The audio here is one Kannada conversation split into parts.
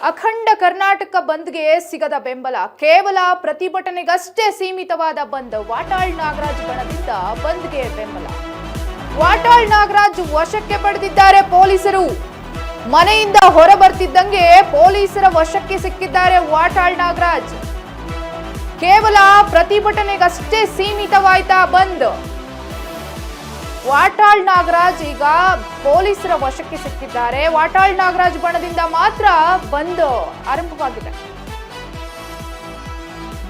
ಅಖಂಡ ಕರ್ನಾಟಕ ಬಂದ್ಗೆ ಸಿಗದ ಬೆಂಬಲ, ಕೇವಲ ಪ್ರತಿಭಟನೆಗಷ್ಟೇ ಸೀಮಿತವಾದ ಬಂದ್. ವಾಟಾಳ್ ನಾಗರಾಜ್ ಬಣದಿಂದ ಬಂದ್ಗೆ ಬೆಂಬಲ. ವಾಟಾಳ್ ನಾಗರಾಜ್ ವಶಕ್ಕೆ ಪಡೆದಿದ್ದಾರೆ ಪೊಲೀಸರು. ಮನೆಯಿಂದ ಹೊರ ಬರ್ತಿದ್ದಂಗೆ ಪೊಲೀಸರ ವಶಕ್ಕೆ ಸಿಕ್ಕಿದ್ದಾರೆ ವಾಟಾಳ್ ನಾಗರಾಜ್. ಕೇವಲ ಪ್ರತಿಭಟನೆಗಷ್ಟೇ ಸೀಮಿತವಾಯ್ತಾ ಬಂದ್. ವಾಟಾಳ್ ನಾಗರಾಜ್ ಈಗ ಪೊಲೀಸರ ವಶಕ್ಕೆ ಸಿಕ್ಕಿದ್ದಾರೆ. ವಾಟಾಳ್ ನಾಗರಾಜ್ ಬಣದಿಂದ ಮಾತ್ರ ಬಂದ್ ಆರಂಭವಾಗಿದೆ.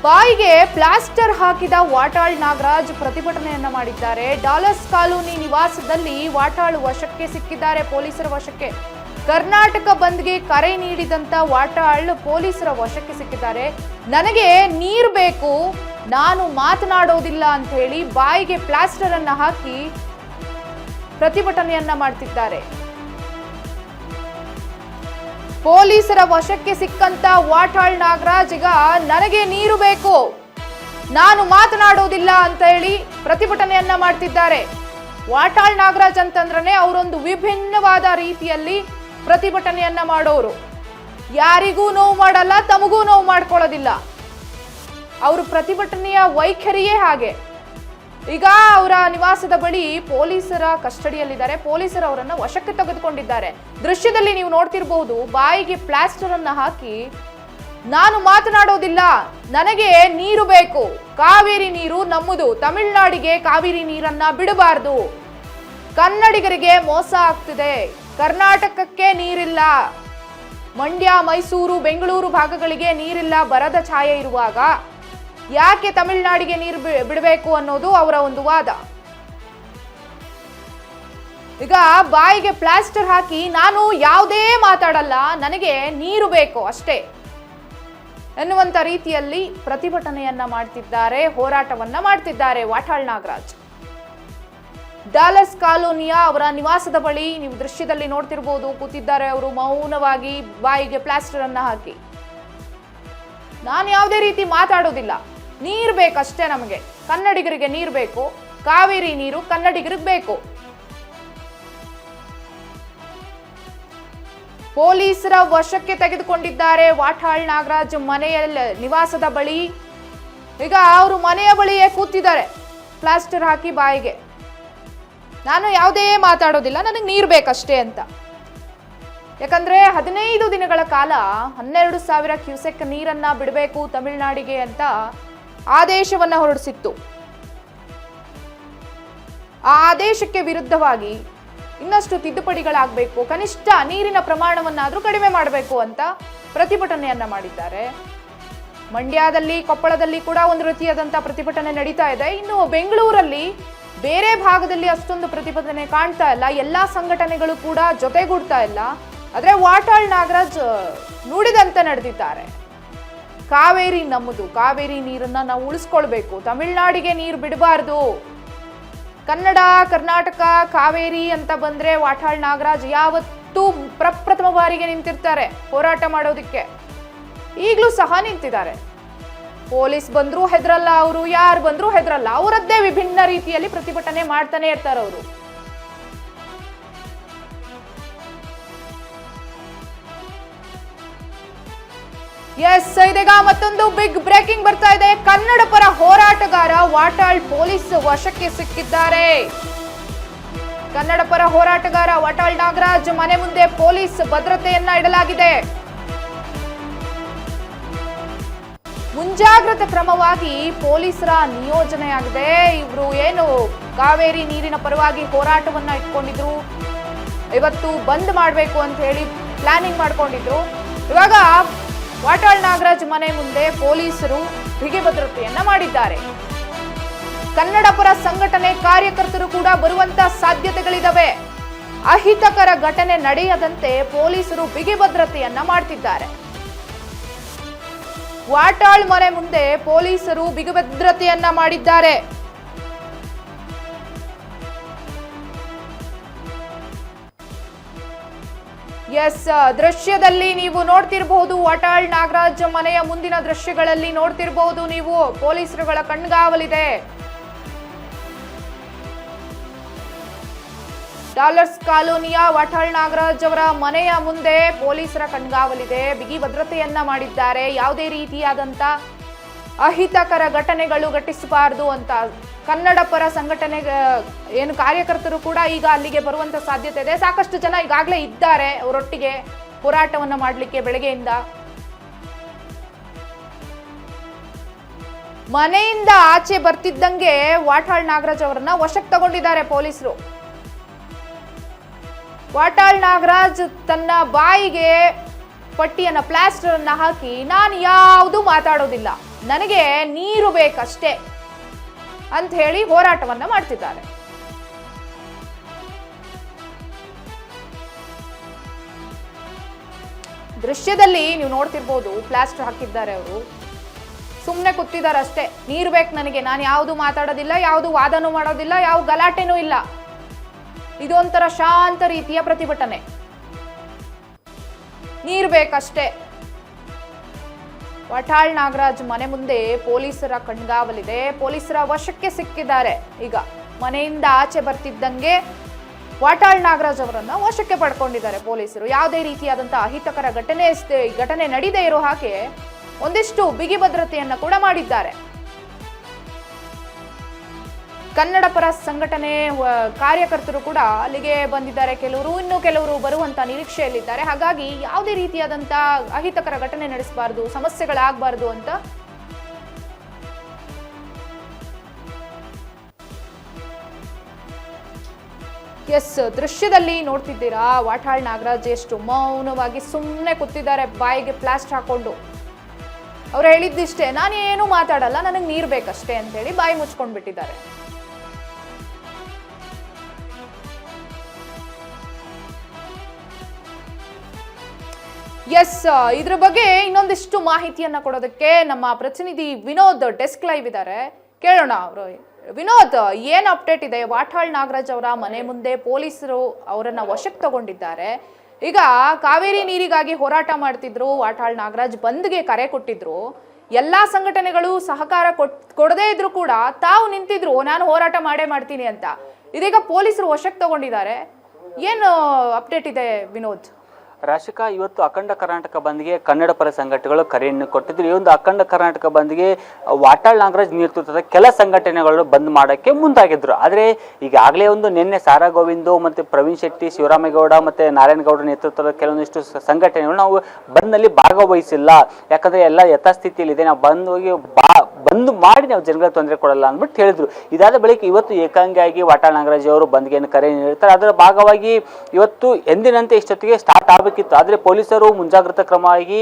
ಬಾಯಿಗೆ ಪ್ಲಾಸ್ಟರ್ ಹಾಕಿದ ವಾಟಾಳ್ ನಾಗರಾಜ್ ಪ್ರತಿಭಟನೆಯನ್ನ ಮಾಡಿದ್ದಾರೆ. ಡಾಲರ್ಸ್ ಕಾಲೋನಿ ನಿವಾಸದಲ್ಲಿ ವಾಟಾಳ್ ವಶಕ್ಕೆ ಸಿಕ್ಕಿದ್ದಾರೆ, ಪೊಲೀಸರ ವಶಕ್ಕೆ. ಕರ್ನಾಟಕ ಬಂದ್ಗೆ ಕರೆ ನೀಡಿದಂತ ವಾಟಾಳ್ ಪೊಲೀಸರ ವಶಕ್ಕೆ ಸಿಕ್ಕಿದ್ದಾರೆ. ನನಗೆ ನೀರು ಬೇಕು, ನಾನು ಮಾತನಾಡೋದಿಲ್ಲ ಅಂತ ಹೇಳಿ ಬಾಯಿಗೆ ಪ್ಲಾಸ್ಟರ್ ಅನ್ನ ಹಾಕಿ ಪ್ರತಿಭಟನೆಯನ್ನ ಮಾಡ್ತಿದ್ದಾರೆ. ಪೊಲೀಸರ ವಶಕ್ಕೆ ಸಿಕ್ಕಂತ ವಾಟಾಳ್ ನಾಗರಾಜ್ ಈಗ ನನಗೆ ನೀರು ಬೇಕು, ನಾನು ಮಾತನಾಡೋದಿಲ್ಲ ಅಂತ ಹೇಳಿ ಪ್ರತಿಭಟನೆಯನ್ನ ಮಾಡ್ತಿದ್ದಾರೆ. ವಾಟಾಳ್ ನಾಗರಾಜ್ ಅಂತಂದ್ರೆ ಅವರೊಂದು ವಿಭಿನ್ನವಾದ ರೀತಿಯಲ್ಲಿ ಪ್ರತಿಭಟನೆಯನ್ನ ಮಾಡೋರು. ಯಾರಿಗೂ ನೋವು ಮಾಡಲ್ಲ, ತಮಗೂ ನೋವು ಮಾಡ್ಕೊಳ್ಳೋದಿಲ್ಲ. ಅವ್ರ ಪ್ರತಿಭಟನೆಯ ವೈಖರಿಯೇ ಹಾಗೆ. ಈಗ ಅವರ ನಿವಾಸದ ಬಳಿ ಪೊಲೀಸರ ಕಸ್ಟಡಿಯಲ್ಲಿದ್ದಾರೆ. ಪೊಲೀಸರು ಅವರನ್ನ ವಶಕ್ಕೆ ತೆಗೆದುಕೊಂಡಿದ್ದಾರೆ. ದೃಶ್ಯದಲ್ಲಿ ನೀವು ನೋಡ್ತಿರಬಹುದು, ಬಾಯಿಗೆ ಪ್ಲಾಸ್ಟರ್ ಅನ್ನ ಹಾಕಿ ನಾನು ಮಾತನಾಡೋದಿಲ್ಲ, ನನಗೆ ನೀರು ಬೇಕು, ಕಾವೇರಿ ನೀರು ನಮ್ಮದು, ತಮಿಳುನಾಡಿಗೆ ಕಾವೇರಿ ನೀರನ್ನ ಬಿಡಬಾರದು, ಕನ್ನಡಿಗರಿಗೆ ಮೋಸ ಆಗ್ತಿದೆ, ಕರ್ನಾಟಕಕ್ಕೆ ನೀರಿಲ್ಲ, ಮಂಡ್ಯ, ಮೈಸೂರು, ಬೆಂಗಳೂರು ಭಾಗಗಳಿಗೆ ನೀರಿಲ್ಲ, ಬರದ ಛಾಯೆ ಇರುವಾಗ ಯಾಕೆ ತಮಿಳುನಾಡಿಗೆ ನೀರು ಬಿಡಬೇಕು ಅನ್ನೋದು ಅವರ ಒಂದು ವಾದ. ಈಗ ಬಾಯಿಗೆ ಪ್ಲಾಸ್ಟರ್ ಹಾಕಿ ನಾನು ಯಾವುದೇ ಮಾತಾಡಲ್ಲ, ನನಗೆ ನೀರು ಬೇಕು ಅಷ್ಟೇ ಎನ್ನುವಂತ ರೀತಿಯಲ್ಲಿ ಪ್ರತಿಭಟನೆಯನ್ನ ಮಾಡ್ತಿದ್ದಾರೆ, ಹೋರಾಟವನ್ನ ಮಾಡ್ತಿದ್ದಾರೆ ವಾಟಾಳ್ ನಾಗರಾಜ್. ಡಾಲರ್ಸ್ ಕಾಲೋನಿಯ ಅವರ ನಿವಾಸದ ಬಳಿ ನೀವು ದೃಶ್ಯದಲ್ಲಿ ನೋಡ್ತಿರ್ಬೋದು, ಕೂತಿದ್ದಾರೆ ಅವರು ಮೌನವಾಗಿ, ಬಾಯಿಗೆ ಪ್ಲಾಸ್ಟರ್ ಅನ್ನ ಹಾಕಿ. ನಾನು ಯಾವುದೇ ರೀತಿ ಮಾತಾಡೋದಿಲ್ಲ, ನೀರು ಬೇಕಷ್ಟೇ, ನಮಗೆ ಕನ್ನಡಿಗರಿಗೆ ನೀರು ಬೇಕು, ಕಾವೇರಿ ನೀರು ಕನ್ನಡಿಗರಿಗೆ ಬೇಕು. ಪೊಲೀಸರ ವಶಕ್ಕೆ ತೆಗೆದುಕೊಂಡಿದ್ದಾರೆ ವಾಟಾಳ್ ನಾಗರಾಜ್ ನಿವಾಸದ ಬಳಿ. ಈಗ ಅವರು ಮನೆಯ ಬಳಿಯೇ ಕೂತಿದ್ದಾರೆ, ಪ್ಲಾಸ್ಟರ್ ಹಾಕಿ ಬಾಯಿಗೆ. ನಾನು ಯಾವುದೇ ಮಾತಾಡೋದಿಲ್ಲ, ನನಗೆ ನೀರು ಬೇಕಷ್ಟೇ ಅಂತ. ಯಾಕಂದ್ರೆ 15 ದಿನಗಳ ಕಾಲ 12,000 ಕ್ಯೂಸೆಕ್ ನೀರನ್ನ ಬಿಡಬೇಕು ತಮಿಳುನಾಡಿಗೆ ಅಂತ ಆದೇಶವನ್ನ ಹೊರಡಿಸಿತ್ತು. ಆ ಆದೇಶಕ್ಕೆ ವಿರುದ್ಧವಾಗಿ ಇನ್ನಷ್ಟು ತಿದ್ದುಪಡಿಗಳಾಗಬೇಕು, ಕನಿಷ್ಠ ನೀರಿನ ಪ್ರಮಾಣವನ್ನಾದ್ರೂ ಕಡಿಮೆ ಮಾಡಬೇಕು ಅಂತ ಪ್ರತಿಭಟನೆಯನ್ನ ಮಾಡಿದ್ದಾರೆ. ಮಂಡ್ಯದಲ್ಲಿ, ಕೊಪ್ಪಳದಲ್ಲಿ ಕೂಡ ಒಂದು ರೀತಿಯಾದಂತಹ ಪ್ರತಿಭಟನೆ ನಡೀತಾ ಇದೆ. ಇನ್ನು ಬೆಂಗಳೂರಲ್ಲಿ ಬೇರೆ ಭಾಗದಲ್ಲಿ ಅಷ್ಟೊಂದು ಪ್ರತಿಭಟನೆ ಕಾಣ್ತಾ ಇಲ್ಲ, ಎಲ್ಲಾ ಸಂಘಟನೆಗಳು ಕೂಡ ಜೊತೆಗೂಡ್ತಾ ಇಲ್ಲ. ಆದ್ರೆ ವಾಟಾಳ್ ನಾಗರಾಜ್ ನುಡಿದಂತೆ ನಡೆದಿದ್ದಾರೆ. ಕಾವೇರಿ ನಮ್ಮದು, ಕಾವೇರಿ ನೀರನ್ನ ನಾವು ಉಳಿಸ್ಕೊಳ್ಬೇಕು, ತಮಿಳುನಾಡಿಗೆ ನೀರು ಬಿಡಬಾರ್ದು, ಕನ್ನಡ, ಕರ್ನಾಟಕ, ಕಾವೇರಿ ಅಂತ ಬಂದ್ರೆ ವಾಟಾಳ್ ನಾಗರಾಜ್ ಯಾವತ್ತೂ ಪ್ರಪ್ರಥಮ ಬಾರಿಗೆ ನಿಂತಿರ್ತಾರೆ ಹೋರಾಟ ಮಾಡೋದಿಕ್ಕೆ. ಈಗಲೂ ಸಹ ನಿಂತಿದ್ದಾರೆ. ಪೊಲೀಸ್ ಬಂದ್ರು ಹೆದರಲ್ಲ, ಅವರು ಯಾರು ಬಂದ್ರು ಹೆದರಲ್ಲ. ಅವರದ್ದೇ ವಿಭಿನ್ನ ರೀತಿಯಲ್ಲಿ ಪ್ರತಿಭಟನೆ ಮಾಡ್ತಾನೆ ಇರ್ತಾರೆ ಅವರು. ಎಸ್, ಇದೀಗ ಮತ್ತೊಂದು ಬಿಗ್ ಬ್ರೇಕಿಂಗ್ ಬರ್ತಾ ಇದೆ. ಕನ್ನಡ ಪರ ಹೋರಾಟಗಾರ ವಾಟಾಳ್ ಪೊಲೀಸ್ ವಶಕ್ಕೆ ಸಿಕ್ಕಿದ್ದಾರೆ. ಕನ್ನಡ ಪರ ಹೋರಾಟಗಾರ ವಾಟಾಳ್ ನಾಗರಾಜ್ ಮನೆ ಮುಂದೆ ಪೊಲೀಸ್ ಭದ್ರತೆಯನ್ನ ಇಡಲಾಗಿದೆ. ಮುಂಜಾಗ್ರತಾ ಕ್ರಮವಾಗಿ ಪೊಲೀಸರ ನಿಯೋಜನೆಯಾಗಿದೆ. ಇವರು ಏನು ಕಾವೇರಿ ನೀರಿನ ಪರವಾಗಿ ಹೋರಾಟವನ್ನ ಇಟ್ಕೊಂಡಿದ್ರು, ಇವತ್ತು ಬಂದ್ ಮಾಡಬೇಕು ಅಂತ ಹೇಳಿ ಪ್ಲಾನಿಂಗ್ ಮಾಡ್ಕೊಂಡಿದ್ರು. ಇವಾಗ ವಾಟಾಳ್ ನಾಗರಾಜ್ ಮನೆ ಮುಂದೆ ಪೊಲೀಸರು ಬಿಗಿ ಭದ್ರತೆಯನ್ನ ಮಾಡಿದ್ದಾರೆ. ಕನ್ನಡ ಪರ ಸಂಘಟನೆ ಕಾರ್ಯಕರ್ತರು ಕೂಡ ಬರುವಂತ ಸಾಧ್ಯತೆಗಳಿದಾವೆ. ಅಹಿತಕರ ಘಟನೆ ನಡೆಯದಂತೆ ಪೊಲೀಸರು ಬಿಗಿ ಭದ್ರತೆಯನ್ನ ಮಾಡ್ತಿದ್ದಾರೆ. ವಾಟಾಳ್ ಮನೆ ಮುಂದೆ ಪೊಲೀಸರು ಬಿಗಿ ಭದ್ರತೆಯನ್ನ ಮಾಡಿದ್ದಾರೆ. ಎಸ್, ದೃಶ್ಯದಲ್ಲಿ ನೀವು ನೋಡ್ತಿರಬಹುದು, ವಾಟಾಳ್ ನಾಗರಾಜ್ ಮನೆಯ ಮುಂದಿನ ದೃಶ್ಯಗಳಲ್ಲಿ ನೋಡ್ತಿರಬಹುದು ನೀವು, ಪೊಲೀಸರುಗಳ ಕಣ್ಗಾವಲಿದೆ. ಡಾಲರ್ಸ್ ಕಾಲೋನಿಯ ವಾಟಾಳ್ ನಾಗರಾಜ್ ಅವರ ಮನೆಯ ಮುಂದೆ ಪೊಲೀಸರ ಕಣ್ಗಾವಲಿದೆ. ಬಿಗಿ ಭದ್ರತೆಯನ್ನ ಮಾಡಿದ್ದಾರೆ. ಯಾವುದೇ ರೀತಿಯಾದಂತ ಅಹಿತಕರ ಘಟನೆಗಳು ಘಟಿಸಬಾರದು ಅಂತ ಕನ್ನಡ ಪರ ಸಂಘಟನೆ ಏನು ಕಾರ್ಯಕರ್ತರು ಕೂಡ ಈಗ ಅಲ್ಲಿಗೆ ಬರುವಂತ ಸಾಧ್ಯತೆ ಇದೆ. ಸಾಕಷ್ಟು ಜನ ಈಗಾಗಲೇ ಇದ್ದಾರೆ ಅವರೊಟ್ಟಿಗೆ ಹೋರಾಟವನ್ನ ಮಾಡಲಿಕ್ಕೆ ಬೆಳಗ್ಗೆಯಿಂದ. ಮನೆಯಿಂದ ಆಚೆ ಬರ್ತಿದ್ದಂಗೆ ವಾಟಾಳ್ ನಾಗರಾಜ್ ಅವರನ್ನ ವಶಕ್ಕೆ ತಗೊಂಡಿದ್ದಾರೆ ಪೊಲೀಸರು. ವಾಟಾಳ್ ನಾಗರಾಜ್ ತನ್ನ ಬಾಯಿಗೆ ಪಟ್ಟಿಯನ್ನ ಪ್ಲಾಸ್ಟರ್ ಅನ್ನ ಹಾಕಿ ನಾನು ಯಾವುದು ಮಾತಾಡೋದಿಲ್ಲ, ನನಗೆ ನೀರು ಬೇಕಷ್ಟೇ ಅಂತ ಹೇಳಿ ಹೋರಾಟವನ್ನ ಮಾಡ್ತಿದ್ದಾರೆ. ದೃಶ್ಯದಲ್ಲಿ ನೀವು ನೋಡ್ತಿರ್ಬೋದು, ಪ್ಲಾಸ್ಟರ್ ಹಾಕಿದ್ದಾರೆ ಅವರು. ಸುಮ್ಮನೆ ಕೂತಿದ್ದಾರೆ ಅಷ್ಟೇ. ನೀರು ಬೇಕು ನನಗೆ, ನಾನು ಯಾವುದು ಮಾತಾಡೋದಿಲ್ಲ, ಯಾವುದು ವಾದನೂ ಮಾಡೋದಿಲ್ಲ, ಯಾವ ಗಲಾಟೆನೂ ಇಲ್ಲ. ಇದೊಂಥರ ಶಾಂತ ರೀತಿಯ ಪ್ರತಿಭಟನೆ. ನೀರು ಬೇಕಷ್ಟೇ. ವಾಟಾಳ್ ನಾಗರಾಜ್ ಮನೆ ಮುಂದೆ ಪೊಲೀಸರ ಕಣ್ಗಾವಲಿದೆ. ಪೊಲೀಸರ ವಶಕ್ಕೆ ಸಿಕ್ಕಿದ್ದಾರೆ. ಈಗ ಮನೆಯಿಂದ ಆಚೆ ಬರ್ತಿದ್ದಂಗೆ ವಾಟಾಳ್ ನಾಗರಾಜ್ ಅವರನ್ನ ವಶಕ್ಕೆ ಪಡ್ಕೊಂಡಿದ್ದಾರೆ ಪೊಲೀಸರು. ಯಾವುದೇ ರೀತಿಯಾದಂತಹ ಅಹಿತಕರ ಘಟನೆ ನಡೀದೇ ಇರೋ ಹಾಗೆ ಒಂದಿಷ್ಟು ಬಿಗಿ ಭದ್ರತೆಯನ್ನ ಕೂಡ ಮಾಡಿದ್ದಾರೆ. ಕನ್ನಡ ಪರ ಸಂಘಟನೆ ಕಾರ್ಯಕರ್ತರು ಕೂಡ ಅಲ್ಲಿಗೆ ಬಂದಿದ್ದಾರೆ. ಇನ್ನು ಕೆಲವರು ಬರುವಂತ ನಿರೀಕ್ಷೆಯಲ್ಲಿದ್ದಾರೆ. ಹಾಗಾಗಿ ಯಾವುದೇ ರೀತಿಯಾದಂತ ಅಹಿತಕರ ಘಟನೆ ನಡೆಸಬಾರದು, ಸಮಸ್ಯೆಗಳಾಗಬಾರದು ಅಂತ ದೃಶ್ಯದಲ್ಲಿ ನೋಡ್ತಿದ್ದೀರಾ. ವಾಟಾಳ್ ನಾಗರಾಜ್ ಎಷ್ಟು ಮೌನವಾಗಿ ಸುಮ್ಮನೆ ಕೂತಿದ್ದಾರೆ, ಬಾಯಿಗೆ ಪ್ಲಾಸ್ಟರ್ ಹಾಕೊಂಡು. ಅವ್ರು ಹೇಳಿದ್ದಿಷ್ಟೇ, ನಾನು ಏನು ಮಾತಾಡಲ್ಲ, ನನಗೆ ನೀರು ಬೇಕಷ್ಟೇ ಅಂತ ಹೇಳಿ ಬಾಯಿ ಮುಚ್ಕೊಂಡ್ ಬಿಟ್ಟಿದ್ದಾರೆ. ಇದ್ರ ಬಗ್ಗೆ ಇನ್ನೊಂದಿಷ್ಟು ಮಾಹಿತಿಯನ್ನ ಕೊಡೋದಕ್ಕೆ ನಮ್ಮ ಪ್ರತಿನಿಧಿ ವಿನೋದ್ ಡೆಸ್ಕ್ ಲೈವ್ ಇದ್ದಾರೆ. ಕೇಳೋಣ ಅವರು. ವಿನೋದ್, ಏನ್ ಅಪ್ಡೇಟ್ ಇದೆ? ವಾಟಾಳ್ ನಾಗರಾಜ್ ಅವರ ಮನೆ ಮುಂದೆ ಪೊಲೀಸರು ಅವರನ್ನ ವಶಕ್ಕೆ ತಗೊಂಡಿದ್ದಾರೆ. ಈಗ ಕಾವೇರಿ ನೀರಿಗಾಗಿ ಹೋರಾಟ ಮಾಡ್ತಿದ್ರು ವಾಟಾಳ್ ನಾಗರಾಜ್, ಬಂದ್ಗೆ ಕರೆ ಕೊಟ್ಟಿದ್ರು. ಎಲ್ಲಾ ಸಂಘಟನೆಗಳು ಸಹಕಾರ ಕೊಡದೇ ಇದ್ರು ಕೂಡ ತಾವು ನಿಂತಿದ್ರು, ನಾನು ಹೋರಾಟ ಮಾಡೇ ಮಾಡ್ತೀನಿ ಅಂತ. ಇದೀಗ ಪೊಲೀಸರು ವಶಕ್ಕೆ ತಗೊಂಡಿದ್ದಾರೆ. ಏನು ಅಪ್ಡೇಟ್ ಇದೆ ವಿನೋದ್? ರಾಶಿಕಾ, ಇವತ್ತು ಅಖಂಡ ಕರ್ನಾಟಕ ಬಂದ್ಗೆ ಕನ್ನಡ ಪರ ಸಂಘಟನೆಗಳು ಕರೆಯನ್ನು ಕೊಟ್ಟಿದ್ರು. ಈ ಒಂದು ಅಖಂಡ ಕರ್ನಾಟಕ ಬಂದ್ಗೆ ವಾಟಾಳ್ ನಾಗರಾಜ್ ನೇತೃತ್ವದ ಕೆಲ ಸಂಘಟನೆಗಳು ಬಂದ್ ಮಾಡೋಕ್ಕೆ ಮುಂದಾಗಿದ್ರು. ಆದರೆ ಈಗಾಗಲೇ ನಿನ್ನೆ ಸಾರಾ ಗೋವಿಂದು ಮತ್ತು ಪ್ರವೀಣ್ ಶೆಟ್ಟಿ, ಶಿವರಾಮೇಗೌಡ ಮತ್ತು ನಾರಾಯಣಗೌಡ ನೇತೃತ್ವದ ಕೆಲವೊಂದಿಷ್ಟು ಸಂಘಟನೆಗಳು ನಾವು ಬಂದ್ನಲ್ಲಿ ಭಾಗವಹಿಸಿಲ್ಲ, ಯಾಕಂದರೆ ಎಲ್ಲ ಯಥಾಸ್ಥಿತಿಯಲ್ಲಿದೆ, ನಾವು ಬಂದ್ ಮಾಡಿ ನಾವು ಜನಗಳಿಗೆ ತೊಂದರೆ ಕೊಡಲ್ಲ ಅಂದ್ಬಿಟ್ಟು ಹೇಳಿದ್ರು. ಇದಾದ ಬಳಿಕ ಇವತ್ತು ಏಕಾಂಗಿಯಾಗಿ ವಾಟಾಳ್ ನಾಗರಾಜ್ ಅವರು ಬಂದ್ಗೆ ಕರೆ ನೀಡಿರ್ತಾರೆ. ಅದರ ಭಾಗವಾಗಿ ಇವತ್ತು ಎಂದಿನಂತೆ ಇಷ್ಟೊತ್ತಿಗೆ ಸ್ಟಾರ್ಟ್ ಆಗಬೇಕಿತ್ತು. ಆದರೆ ಪೊಲೀಸರು ಮುಂಜಾಗ್ರತಾ ಕ್ರಮವಾಗಿ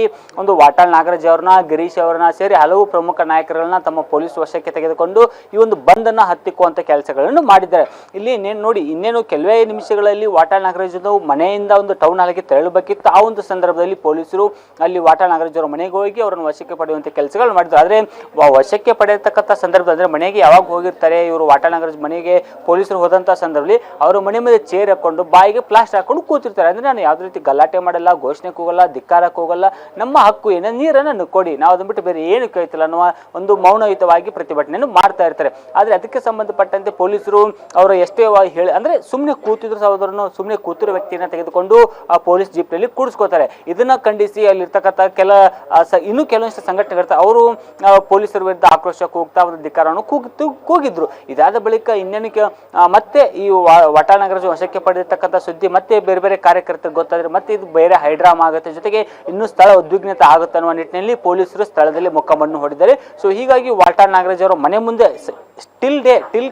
ವಾಟಾಳ್ ನಾಗರಾಜ್ ಅವ್ರನ್ನ, ಗಿರೀಶ್ ಅವರನ್ನ ಸೇರಿ ಹಲವು ಪ್ರಮುಖ ನಾಯಕರನ್ನ ತಮ್ಮ ಪೊಲೀಸ್ ವಶಕ್ಕೆ ತೆಗೆದುಕೊಂಡು ಈ ಒಂದು ಬಂದನ್ನ ಹತ್ತಿಕ್ಕುವಂತ ಕೆಲಸಗಳನ್ನು ಮಾಡಿದ್ದಾರೆ. ಇಲ್ಲಿ ನೋಡಿ, ಇನ್ನೇನು ಕೆಲವೇ ನಿಮಿಷಗಳಲ್ಲಿ ವಾಟಾಳ್ ನಾಗರಾಜ್ ಮನೆಯಿಂದ ಟೌನ್ ಹಾಲ್ಗೆ ತೆರಳಬೇಕಿತ್ತು. ಆ ಒಂದು ಸಂದರ್ಭದಲ್ಲಿ ಪೊಲೀಸರು ಅಲ್ಲಿ ವಾಟಾಳ್ ನಾಗರಾಜ್ ಅವರ ಮನೆಗೆ ಹೋಗಿ ಅವರನ್ನು ವಶಕ್ಕೆ ಪಡೆಯುವಂತ ಕೆಲಸಗಳು ಮಾಡಿದ್ರು. ಆದರೆ ವಶಕ್ಕೆ ಪಡೆಯತಕ್ಕಂಥ ಸಂದರ್ಭ ಅಂದ್ರೆ ಮನೆಗೆ ಯಾವಾಗ ಹೋಗಿರ್ತಾರೆ ಇವರು, ವಾಟಾಳ್ ನಾಗರಾಜ್ ಮನೆಗೆ ಪೊಲೀಸರು ಹೋದಂತ ಸಂದರ್ಭದಲ್ಲಿ ಅವರ ಮನೆ ಮೇಲೆ ಚೇರ್ ಹಾಕೊಂಡು ಬಾಯಿಗೆ ಪ್ಲಾಸ್ಟರ್ ಹಾಕೊಂಡು ಕೂತಿರ್ತಾರೆ. ಅಂದ್ರೆ ನಾನು ಯಾವುದೇ ರೀತಿ ಗಲಾಟೆ ಮಾಡಲ್ಲ, ಘೋಷಣೆಗೆ ಹೋಗಲ್ಲ, ಧಿಕ್ಕಾರಕ್ಕೆ ಹೋಗಲ್ಲ, ನಮ್ಮ ಹಕ್ಕು ಏನ ನೀರನ್ನು ಕೊಡಿ, ನಾವು ಅದನ್ನ ಬಿಟ್ಟು ಬೇರೆ ಏನು ಕೇಳ್ತಿಲ್ಲ ಅನ್ನುವ ಒಂದು ಮೌನಯುತವಾಗಿ ಪ್ರತಿಭಟನೆಯನ್ನು ಮಾಡ್ತಾ ಇರ್ತಾರೆ. ಆದ್ರೆ ಅದಕ್ಕೆ ಸಂಬಂಧಪಟ್ಟಂತೆ ಪೊಲೀಸರು ಅವರು ಎಷ್ಟೇ ಹೇಳಿ ಅಂದ್ರೆ ಸುಮ್ಮನೆ ಕೂತಿದ್ರು ಸಹೋದರನು, ಸುಮ್ಮನೆ ಕೂತಿರೋ ವ್ಯಕ್ತಿಯನ್ನ ತೆಗೆದುಕೊಂಡು ಆ ಪೊಲೀಸ್ ಜೀಪ್ ನಲ್ಲಿ ಕೂಡಿಸ್ಕೋತಾರೆ. ಇದನ್ನ ಖಂಡಿಸಿ ಅಲ್ಲಿರ್ತಕ್ಕಂಥ ಇನ್ನೂ ಕೆಲವೊಂದಿಷ್ಟು ಸಂಘಟನೆಗಳು ಅವರು ಪೊಲೀಸರ ವಿರುದ್ಧ ಆಕ್ರೋಶ ಕೂಗ್ತಾ ಒಂದು ಧಿಕ್ಕಾರವನ್ನು ಕೂಗಿದ್ರು. ಇದಾದ ಬಳಿಕ ಇನ್ನೇನಕ್ಕೆ ಮತ್ತೆ ಈ ವಾಟಾಳ್ ನಾಗರಾಜ್ ವಶಕ್ಕೆ ಪಡೆದಿರ್ತಕ್ಕಂಥ ಸುದ್ದಿ ಮತ್ತೆ ಬೇರೆ ಬೇರೆ ಕಾರ್ಯಕರ್ತರಿಗೆ ಗೊತ್ತಾದ್ರೆ ಮತ್ತೆ ಇದು ಬೇರೆ ಹೈಡ್ರಾಮಾ ಆಗುತ್ತೆ, ಜೊತೆಗೆ ಇನ್ನೂ ಸ್ಥಳ ಉದ್ವಿಗ್ನತೆ ಆಗುತ್ತೆ ಅನ್ನುವ ನಿಟ್ಟಿನಲ್ಲಿ ಪೊಲೀಸರು ಸ್ಥಳದಲ್ಲಿ ಮೊಕ್ಕಮಣ್ಣು ಹೊಡೆದಿದ್ದಾರೆ. ಸೊ ಹೀಗಾಗಿ ವಾಟಾಳ್ ನಾಗರಾಜ್ ಅವರ ಮನೆ ಮುಂದೆ ಟಿಲ್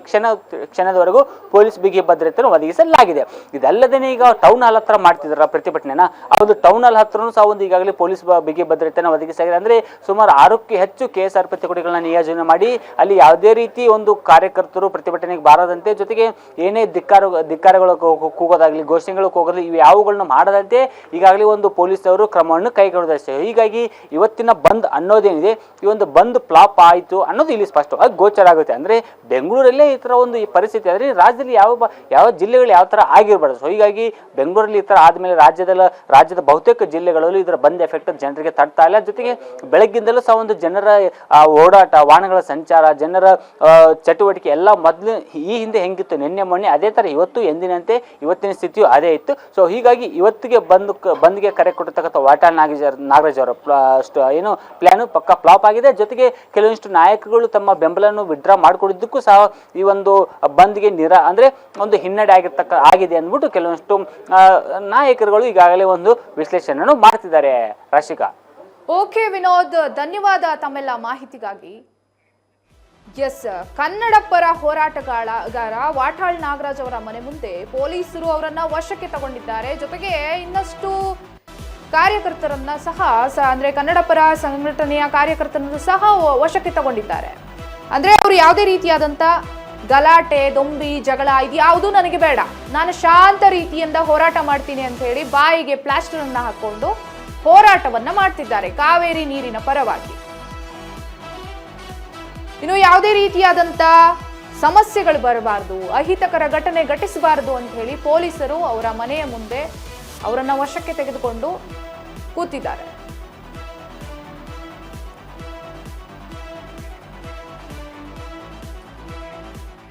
ಕ್ಷಣದವರೆಗೂ ಪೊಲೀಸ್ ಬಿಗಿ ಭದ್ರತೆಯನ್ನು ಒದಗಿಸಲಾಗಿದೆ. ಇದಲ್ಲದೆ ಈಗ ಟೌನ್ ಹಾಲ್ ಹತ್ರ ಮಾಡ್ತಿದಾರ ಪ್ರತಿಭಟನೆನ, ಆ ಒಂದು ಟೌನ್ ಹಾಲ್ ಹತ್ರನೂ ಸಹ ಈಗಾಗಲೇ ಪೊಲೀಸ್ ಬಿಗಿ ಭದ್ರತೆಯನ್ನು ಒದಗಿಸಲಾಗಿದೆ. ಅಂದ್ರೆ ಸುಮಾರು 6ಕ್ಕೂ ಹೆಚ್ಚು KSR ತುಕಡಿಗಳನ್ನ ನಿಯೋಜನೆ ಮಾಡಿ ಅಲ್ಲಿ ಯಾವುದೇ ರೀತಿ ಕಾರ್ಯಕರ್ತರು ಪ್ರತಿಭಟನೆಗೆ ಬಾರದಂತೆ, ಜೊತೆಗೆ ಏನೇ ಧಿಕ್ಕಾರಗಳು ಕೂಗೋದಾಗ್ಲಿ, ಘೋಷಣೆಗಳು ಕೂಗೋದಾಗ್ಲಿ, ಇವು ಯಾವುಗಳನ್ನ ಮಾಡದಂತೆ ಈಗಾಗಲೇ ಪೊಲೀಸರು ಕ್ರಮವನ್ನು ಕೈಗೊಳ್ಳದಷ್ಟೇ. ಹೀಗಾಗಿ ಇವತ್ತಿನ ಬಂದ್ ಅನ್ನೋದೇನಿದೆ, ಈ ಒಂದು ಬಂದ್ ಫ್ಲಾಪ್ ಆಯಿತು ಅನ್ನೋದು ಇಲ್ಲಿ ಸ್ಪಷ್ಟವಾಗಿ ಗೋಚರ ಆಗುತ್ತೆ. ಅಂದ್ರೆ ಬೆಂಗಳೂರಲ್ಲೇ ಈ ತರ ಈ ಪರಿಸ್ಥಿತಿ ಆದ್ರೆ ರಾಜ್ಯದಲ್ಲಿ ಯಾವ ಜಿಲ್ಲೆಗಳು ಯಾವ ತರ ಆಗಿರಬಾರ್ದು. ಸೊ ಹೀಗಾಗಿ ಬೆಂಗಳೂರಲ್ಲಿ ಈ ತರ ಆದ್ಮೇಲೆ ರಾಜ್ಯದ ಬಹುತೇಕ ಜಿಲ್ಲೆಗಳಲ್ಲೂ ಇದರ ಬಂದ್ ಎಫೆಕ್ಟ್ ಜನರಿಗೆ ತಡ್ತಾ ಇಲ್ಲ. ಜೊತೆಗೆ ಬೆಳಗ್ಗಿಂದಲೂ ಸಹ ಜನರ ಓಡಾಟ, ವಾಹನಗಳ ಸಂಚಾರ, ಜನರ ಚಟುವಟಿಕೆ ಎಲ್ಲ ಮೊದಲು ಈ ಹಿಂದೆ ಹೆಂಗಿತ್ತು ನಿನ್ನೆ ಮೊನ್ನೆ ಅದೇ ಥರ ಇವತ್ತು ಎಂದಿನಂತೆ ಇವತ್ತಿನ ಸ್ಥಿತಿಯು ಅದೇ ಇತ್ತು. ಸೊ ಹೀಗಾಗಿ ಇವತ್ತಿಗೆ ಬಂದ್ಗೆ ಕರೆ ಕೊಟ್ಟಿರ್ತಕ್ಕಂಥ ವಾಟಾಳ್ ನಾಗರಾಜ್ ಅವರ ಏನು ಪ್ಲಾನು ಪಕ್ಕ ಫ್ಲಾಪ್ ಆಗಿದೆ. ಜೊತೆಗೆ ಕೆಲವೊಂದಿಷ್ಟು ನಾಯಕರುಗಳು ತಮ್ಮ ಬೆಂಬಲವನ್ನು ವಿಡ್ರಾ ಮಾಡಿಕೊಂಡಿದ್ದಕ್ಕೂ ಸಹ ಈ ಒಂದು ಬಂದ್ಗೆ ಒಂದು ಹಿನ್ನಡೆ ಆಗಿದೆ ಅಂದ್ಬಿಟ್ಟು ಕೆಲವೊಂದಿಷ್ಟು ನಾಯಕರುಗಳು ಈಗಾಗಲೇ ಒಂದು ವಿಶ್ಲೇಷಣೆಯನ್ನು ಮಾಡ್ತಿದ್ದಾರೆ. ರಾಶಿಕಾ. ಓಕೆ ವಿನೋದ್, ಧನ್ಯವಾದ ತಮ್ಮೆಲ್ಲ ಮಾಹಿತಿಗಾಗಿ. ಎಸ್, ಕನ್ನಡ ಪರ ಹೋರಾಟಗಾರ ವಾಟಾಳ್ ನಾಗರಾಜ್ ಅವರ ಮನೆ ಮುಂದೆ ಪೊಲೀಸರು ಅವರನ್ನ ವಶಕ್ಕೆ ತಗೊಂಡಿದ್ದಾರೆ. ಜೊತೆಗೆ ಇನ್ನಷ್ಟು ಕಾರ್ಯಕರ್ತರನ್ನ ಸಹ ಅಂದ್ರೆ ಕನ್ನಡ ಪರ ಸಂಘಟನೆಯ ಕಾರ್ಯಕರ್ತರನ್ನು ಸಹ ವಶಕ್ಕೆ ತಗೊಂಡಿದ್ದಾರೆ. ಅಂದ್ರೆ ಅವರು ಯಾವುದೇ ರೀತಿಯಾದಂತ ಗಲಾಟೆ, ದೊಂಬಿ, ಜಗಳ ಇದ್ಯಾವುದೂ ನನಗೆ ಬೇಡ, ನಾನು ಶಾಂತ ರೀತಿಯಿಂದ ಹೋರಾಟ ಮಾಡ್ತೀನಿ ಅಂತ ಹೇಳಿ ಬಾಯಿಗೆ ಪ್ಲಾಸ್ಟರ್ ಅನ್ನ ಹಾಕೊಂಡು ಹೋರಾಟವನ್ನ ಮಾಡ್ತಿದ್ದಾರೆ ಕಾವೇರಿ ನೀರಿನ ಪರವಾಗಿ. ಇನ್ನು ಯಾವುದೇ ರೀತಿಯಾದಂತ ಸಮಸ್ಯೆಗಳು ಬರಬಾರ್ದು, ಅಹಿತಕರ ಘಟನೆ ಘಟಿಸಬಾರದು ಅಂತ ಹೇಳಿ ಪೊಲೀಸರು ಅವರ ಮನೆಯ ಮುಂದೆ ಅವರನ್ನ ವಶಕ್ಕೆ ತೆಗೆದುಕೊಂಡು ಕೂತಿದ್ದಾರೆ.